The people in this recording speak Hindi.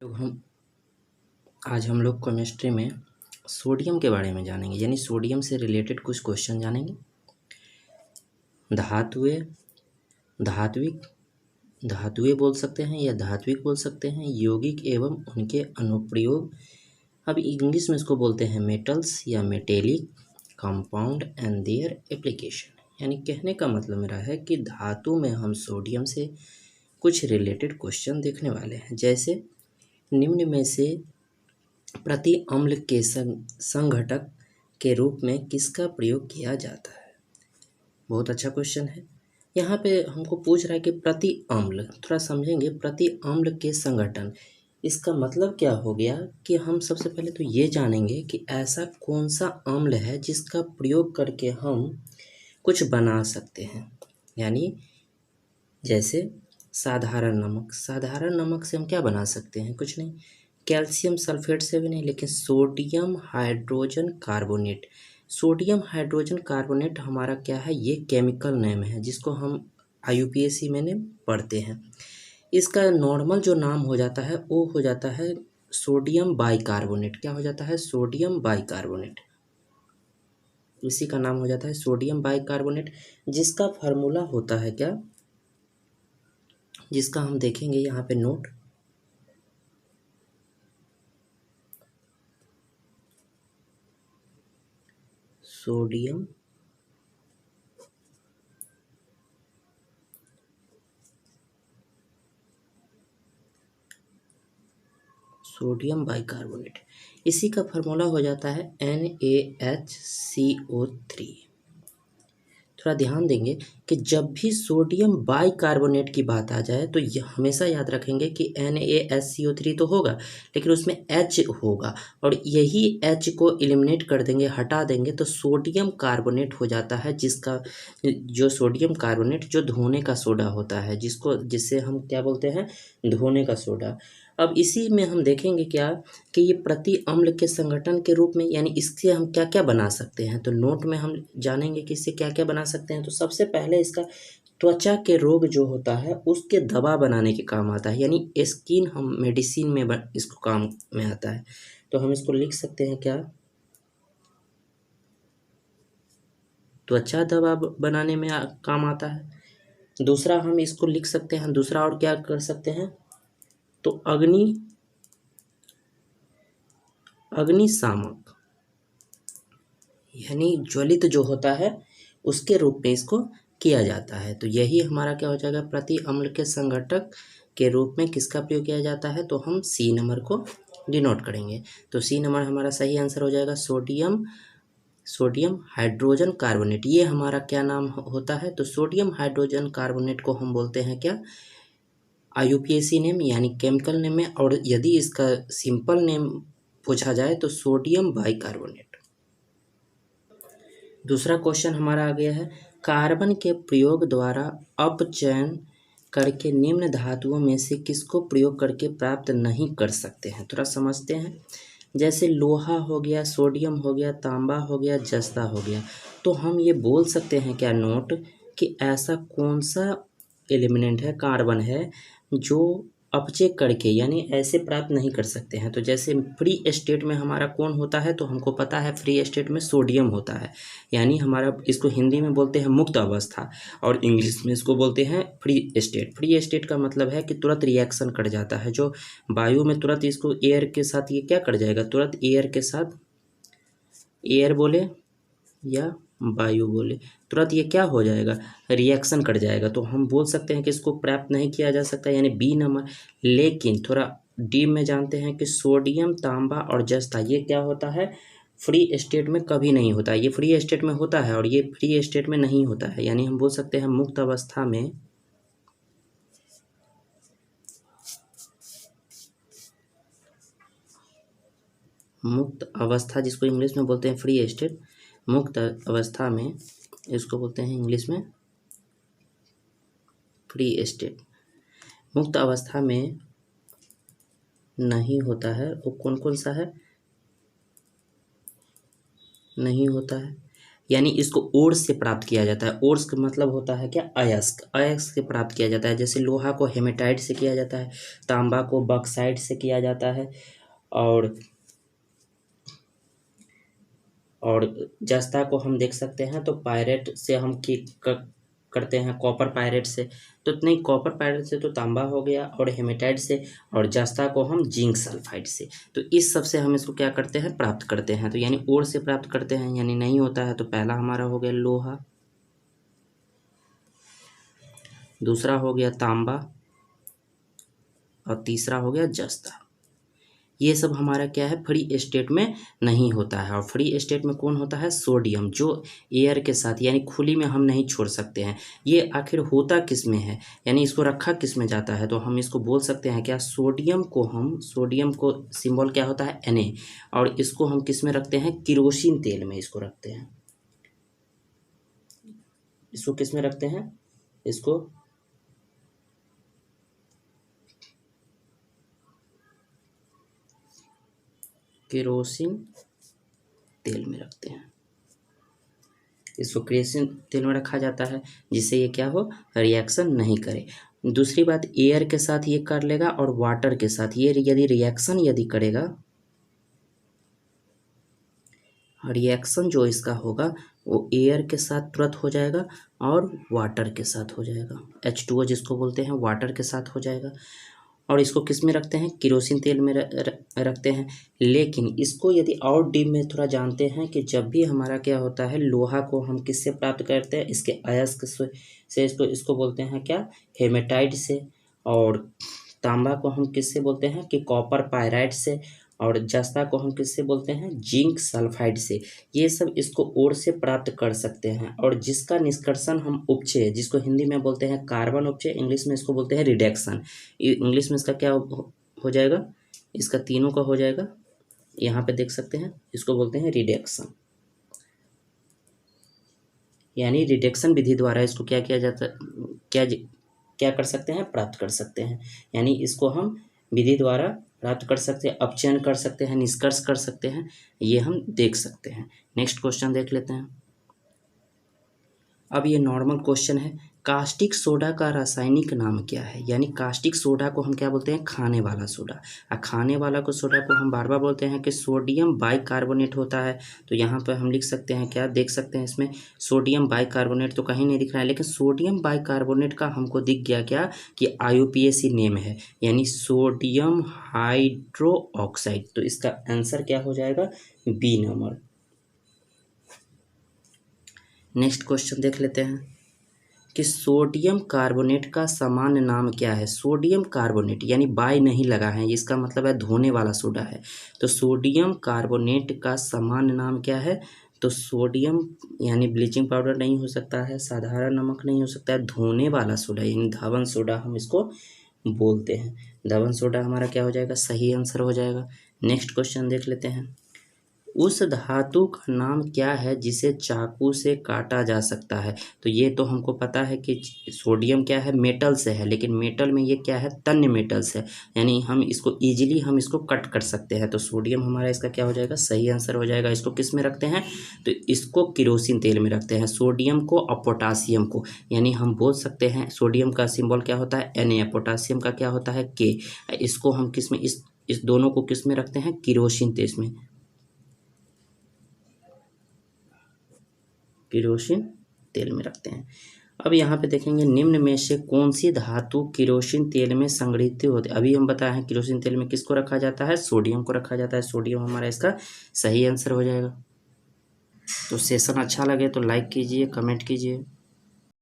तो हम आज हम लोग केमिस्ट्री में सोडियम के बारे में जानेंगे, यानी सोडियम से रिलेटेड कुछ क्वेश्चन जानेंगे। धातुएं, धात्विक, धातुएं बोल सकते हैं या धात्विक बोल सकते हैं, यौगिक एवं उनके अनुप्रयोग। अब इंग्लिश में इसको बोलते हैं मेटल्स या metallic compound and their application. यानी कहने का मतलब मेरा है कि धातु में हम सोडियम से कुछ रिलेटेड क्वेश्चन देखने वाले हैं। जैसे निम्न में से प्रति अम्ल के संघटक के रूप में किसका प्रयोग किया जाता है। बहुत अच्छा क्वेश्चन है। यहाँ पे हमको पूछ रहा है कि प्रति अम्ल, थोड़ा समझेंगे। प्रति अम्ल के संगठन, इसका मतलब क्या हो गया कि हम सबसे पहले तो ये जानेंगे कि ऐसा कौन सा अम्ल है जिसका प्रयोग करके हम कुछ बना सकते हैं। यानी जैसे साधारण नमक, साधारण नमक से हम क्या बना सकते हैं? कुछ नहीं। कैल्शियम सल्फेट से भी नहीं, लेकिन sodium hydrogen carbonate, sodium hydrogen carbonate हमारा क्या है? ये केमिकल नेम है जिसको हम IUPAC में पढ़ते हैं। इसका नॉर्मल जो नाम हो जाता है वो हो जाता है सोडियम बाइकार्बोनेट। क्या हो जाता है? Sodium bicarbonate. इसी का नाम हो जाता है सोडियम बाइकार्बोनेट, जिसका फार्मूला होता है क्या, जिसका हम देखेंगे यहाँ पे नोट। सोडियम बाइकार्बोनेट, इसी का फार्मूला हो जाता है NaHCO3। थोड़ा ध्यान देंगे कि जब भी सोडियम बाइकार्बोनेट की बात आ जाए तो ये हमेशा याद रखेंगे कि NaHCO3 तो होगा, लेकिन उसमें H होगा, और यही H को एलिमिनेट कर देंगे, हटा देंगे, तो सोडियम कार्बोनेट हो जाता है, जिसका जो सोडियम कार्बोनेट जो धोने का सोडा होता है, जिससे हम क्या बोलते हैं? धोने का सोडा। अब इसी में हम देखेंगे क्या कि ये प्रति अम्ल के संगठन के रूप में, यानी इससे हम क्या क्या बना सकते हैं। तो नोट में हम जानेंगे कि इससे क्या क्या बना सकते हैं। तो सबसे पहले इसका त्वचा के रोग जो होता है उसके दवा बनाने के काम आता है, यानी स्किन हम मेडिसिन में इसको काम में आता है। तो हम इसको लिख सकते हैं क्या? त्वचा दवा बनाने में काम आता है। दूसरा हम इसको लिख सकते हैं, दूसरा और क्या कर सकते हैं? तो अग्निशामक, यानी ज्वलित जो होता है उसके रूप में इसको किया जाता है। तो यही हमारा क्या हो जाएगा? प्रति अम्ल के संघटक के रूप में किसका प्रयोग किया जाता है? तो हम C नंबर को डिनोट करेंगे। तो C नंबर हमारा सही आंसर हो जाएगा सोडियम हाइड्रोजन कार्बोनेट। ये हमारा क्या नाम होता है? तो सोडियम हाइड्रोजन कार्बोनेट को हम बोलते हैं क्या? IUPAC नेम, यानी केमिकल नेम में। और यदि इसका सिंपल नेम पूछा जाए तो सोडियम बाइकार्बोनेट। दूसरा क्वेश्चन हमारा आ गया है, कार्बन के प्रयोग द्वारा अपचयन करके निम्न धातुओं में से किसको प्रयोग करके प्राप्त नहीं कर सकते हैं। थोड़ा समझते हैं। जैसे लोहा हो गया, सोडियम हो गया, तांबा हो गया, जस्ता हो गया। तो हम ये बोल सकते हैं क्या नोट कि ऐसा कौन सा एलिमेंट है, कार्बन है, जो अपचय करके यानी ऐसे प्राप्त नहीं कर सकते हैं। तो जैसे फ्री स्टेट में हमारा कौन होता है? तो हमको पता है फ्री स्टेट में सोडियम होता है, यानी हमारा इसको हिंदी में बोलते हैं मुक्त अवस्था, और इंग्लिश में इसको बोलते हैं फ्री स्टेट। फ्री स्टेट का मतलब है कि तुरंत रिएक्शन कर जाता है, जो वायु में तुरंत इसको एयर के साथ ये क्या कर जाएगा? तुरंत एयर के साथ, एयर बोले या वायु बोले, तुरंत ये क्या हो जाएगा? रिएक्शन कर जाएगा। तो हम बोल सकते हैं कि इसको प्राप्त नहीं किया जा सकता, यानी B नंबर। लेकिन थोड़ा डी में जानते हैं कि सोडियम, तांबा और जस्ता ये क्या होता है? फ्री स्टेट में कभी नहीं होता। ये फ्री स्टेट में होता है और ये फ्री स्टेट में नहीं होता है, यानी हम बोल सकते हैं मुक्त अवस्था में, मुक्त अवस्था जिसको इंग्लिश में बोलते हैं फ्री स्टेट, मुक्त अवस्था में इसको बोलते हैं इंग्लिश में फ्री स्टेट। मुक्त अवस्था में नहीं होता है। वो कौन कौन सा है? नहीं होता है। यानी इसको ओर से प्राप्त किया जाता है। ओर का मतलब होता है क्या, अयस्क, अयस्क से प्राप्त किया जाता है। जैसे लोहा को हेमेटाइट से किया जाता है, तांबा को बॉक्साइट से किया जाता है, और जस्ता को हम देख सकते हैं तो पायरेट से हम करते हैं, कॉपर पायरेट से। तो नहीं, कॉपर पायरेट से तो तांबा हो गया, और हेमेटाइट से, और जस्ता को हम जिंक सल्फाइड से। तो इस सब से हम इसको क्या करते हैं, प्राप्त करते हैं। तो यानी ओर से प्राप्त करते हैं, यानी नहीं होता है। तो पहला हमारा हो गया लोहा, दूसरा हो गया तांबा, और तीसरा हो गया जस्ता। ये सब हमारा क्या है, फ्री स्टेट में नहीं होता है। और फ्री स्टेट में कौन होता है, सोडियम, जो एयर के साथ यानी खुली में हम नहीं छोड़ सकते हैं। ये आखिर होता किस में है, यानी इसको रखा किस में जाता है, तो हम इसको बोल सकते हैं क्या, सोडियम को सिंबल क्या होता है, Na, और इसको हम किस में रखते हैं, किरोसिन तेल में इसको रखते हैं। इसको किस में रखते हैं, इसको केरोसिन तेल में रखते हैं। इसको केरोसिन तेल में रखा जाता है, जिससे ये क्या हो, रिएक्शन नहीं करे। दूसरी बात, एयर के साथ ये कर लेगा, और वाटर के साथ ये यदि रिएक्शन यदि करेगा, रिएक्शन जो इसका होगा वो एयर के साथ तुरंत हो जाएगा, और वाटर के साथ हो जाएगा। H2O जिसको बोलते हैं, वाटर के साथ हो जाएगा। और इसको किस में रखते हैं, केरोसिन तेल में रखते हैं। लेकिन इसको यदि और डीप में थोड़ा जानते हैं कि जब भी हमारा क्या होता है, लोहा को हम किससे प्राप्त करते हैं, इसके अयस्क से इसको बोलते हैं क्या, हेमेटाइट से। और तांबा को हम किससे बोलते हैं कि कॉपर पायराइट से। और जस्ता को हम किससे बोलते हैं, जिंक सल्फाइड से। ये सब इसको ओर से प्राप्त कर सकते हैं। और जिसका निष्कर्षण हम उपचय, जिसको हिंदी में बोलते हैं कार्बन उपचय, इंग्लिश में इसको बोलते हैं रिडक्शन। इंग्लिश में इसका क्या हो जाएगा, इसका तीनों का हो जाएगा, यहाँ पे देख सकते हैं, इसको बोलते हैं रिडक्शन। यानी रिडक्शन विधि द्वारा इसको क्या किया जाता है, क्या कर सकते हैं, प्राप्त कर सकते हैं। यानी इसको हम विधि द्वारा प्राप्त कर सकते हैं, अपचयन कर सकते हैं, निष्कर्ष कर सकते हैं, ये हम देख सकते हैं। नेक्स्ट क्वेश्चन देख लेते हैं। अब ये नॉर्मल क्वेश्चन है, कास्टिक सोडा का रासायनिक नाम क्या है। यानी कास्टिक सोडा को हम क्या बोलते हैं, खाने वाला सोडा। और खाने वाला को सोडा को हम बार बार बोलते हैं कि सोडियम बाइकार्बोनेट होता है। तो यहाँ पर हम लिख सकते हैं क्या, देख सकते हैं इसमें सोडियम बाइकार्बोनेट तो कहीं नहीं दिख रहा है, लेकिन सोडियम बाइकार्बोनेट का हमको दिख गया क्या कि IUPAC नेम है, यानी सोडियम हाइड्रो ऑक्साइड। तो इसका आंसर क्या हो जाएगा, B नंबर। नेक्स्ट क्वेश्चन देख लेते हैं कि सोडियम कार्बोनेट का सामान्य नाम क्या है। सोडियम कार्बोनेट यानी बाय नहीं लगा है, इसका मतलब है धोने वाला सोडा है। तो सोडियम कार्बोनेट का सामान्य नाम क्या है, तो सोडियम यानी ब्लीचिंग पाउडर नहीं हो सकता है, साधारण नमक नहीं हो सकता है, धोने वाला सोडा यानी धवन सोडा हम इसको बोलते हैं। धवन सोडा हमारा क्या हो जाएगा, सही आंसर हो जाएगा। नेक्स्ट क्वेश्चन देख लेते हैं, उस धातु का नाम क्या है जिसे चाकू से काटा जा सकता है। तो ये तो हमको पता है कि सोडियम क्या है, मेटल से है, लेकिन मेटल में ये क्या है, तन्य मेटल्स है, यानी हम इसको इजीली हम इसको कट कर सकते हैं। तो सोडियम हमारा इसका क्या हो जाएगा, सही आंसर हो जाएगा। इसको किस में रखते हैं, तो इसको केरोसिन तेल में रखते हैं, सोडियम को और पोटासियम को। यानी हम बोल सकते हैं सोडियम का सिंबल क्या होता है, Na, पोटासियम का क्या होता है, K। इसको हम किस में, इस दोनों को किस में रखते हैं, केरोसिन तेल में, केरोसिन तेल में रखते हैं। अब यहाँ पे देखेंगे, निम्न में से कौन सी धातु केरोसिन तेल में संग्रहित होती है। अभी हम बताए हैं केरोसिन तेल में किसको रखा जाता है, सोडियम को रखा जाता है। सोडियम हमारा इसका सही आंसर हो जाएगा। तो सेशन अच्छा लगे तो लाइक कीजिए, कमेंट कीजिए।